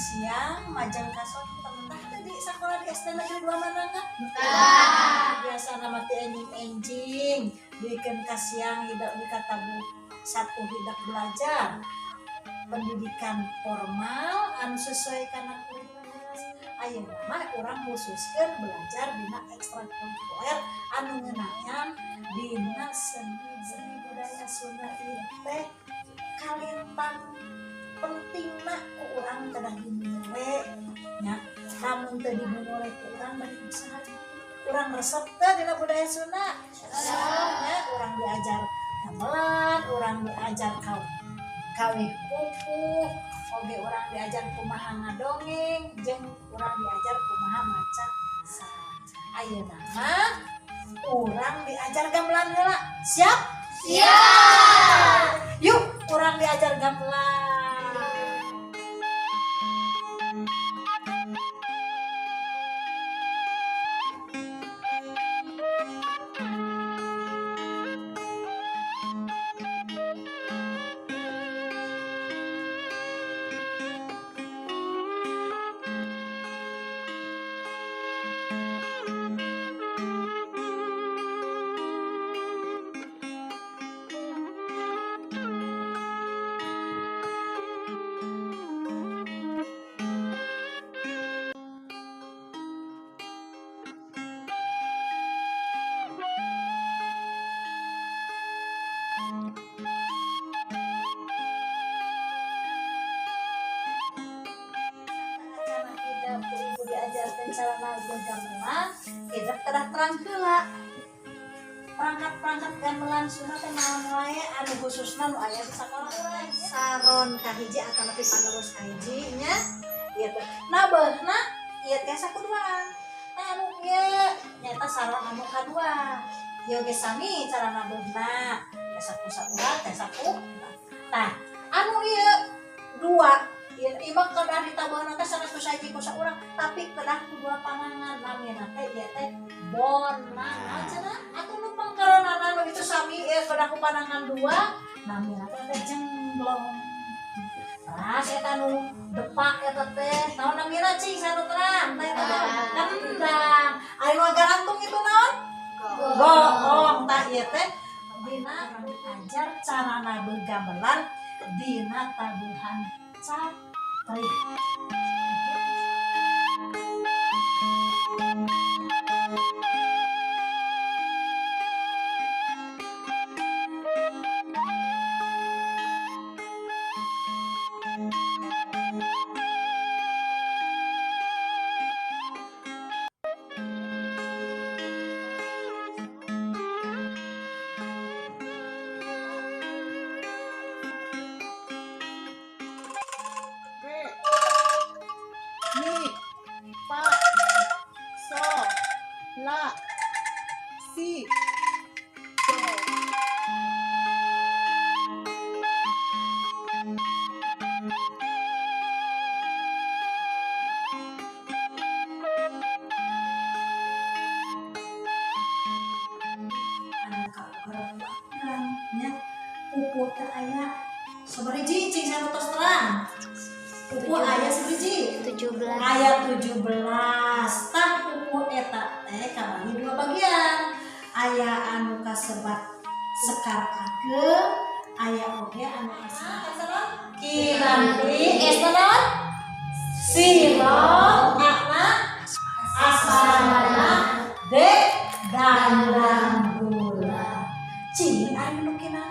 siang majang kasot tentang tadi sekolah di SD Negeri 2 Mananga. Biasa nama teh enjing bikin kasiang hidup di kata satu hidup belajar pendidikan formal anu sesuai karena kurikulum. Ayo mah orang khususkan belajar dina ekstrakurikuler anu ngeunaan dina seni budaya Sunda ieu teh kalintang pentingna ku urang kedah dimulai nya lamun teu dimulai ku urang bari usaha urang resep teh dina budaya Sunda nya urang diajar gamelan urang diajar kawih pupuh oge urang diajar kumaha ngadongeng jeung urang diajar kumaha maca ayeuna mah urang diajar gamelan heula siap yuk urang diajar gamelan. Ibu diajarkan cara nalgo gamelan kita telah terang heula perangkat gamelan Sunda teh naon wae anu khususna nu aya di sakola urang saron kahiji atawa nepi panerus kahiji nya ieu teh nabeuna ieu teh sakuduaan anu ieu nyata saron anu kadua ieu ge sami cara nabeuna teh saku teh saku tah anu ieu dua ieu kedah ditambahan teh sanes saji ku saurang tapi kedah dua pangangan namina teh ieu teh bonang cenah atuh nu pangkaronana nu itu sami ieu kedah ku panangan dua namina teh jenglong ras eta nu depak eta teh naon namina cing sanu terang teh kendang aya nu garantung itu naon goong tah ieu teh dina ajar carana bergamelan dina tabuhan capri. Mi, fa, so, la, si, do. Pupuk teh aya sabaraha cing sanu tos terang pupuk aya sabaraha 17 aya 17 tah pupuk eta teh kabagi dua bagian aya anu kasebat sekar ageng aya oge anu kasebat kiranti esnaon siro makna asana dek dandang gula cing anu kinang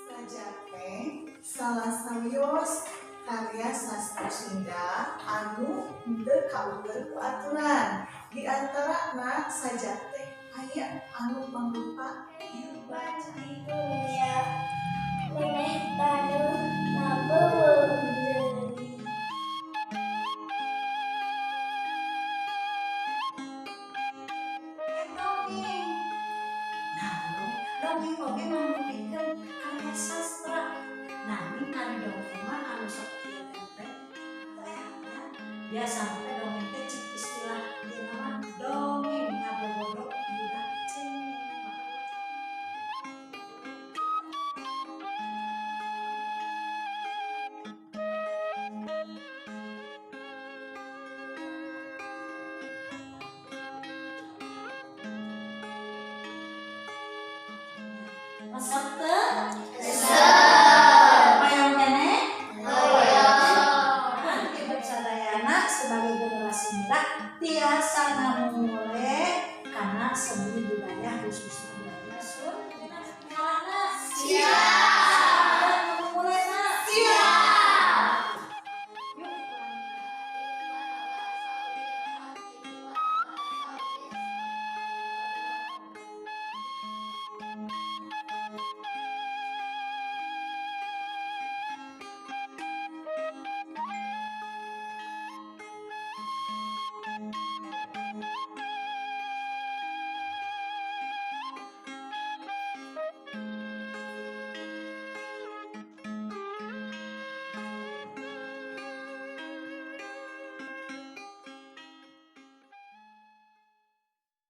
Sajate salah sarios karya sastra Sunda anu henteu kaueur ku aturan di antarana sajate aya anu mangrupa ieu baca ya meneh tanu nabeung dongeng oge membuktikan karya sastra. Nah, ini kan dongeng mah anu sok ieu teh biasa teh dongeng teh cik istilah ieu nama dongeng ngabobodo budak cengeng. Resep teu? Hoyong keneh? Ibu sadayana sebagai generasi muda tiasa namulai karena seni budaya khususnya budaya Sunda. Siap.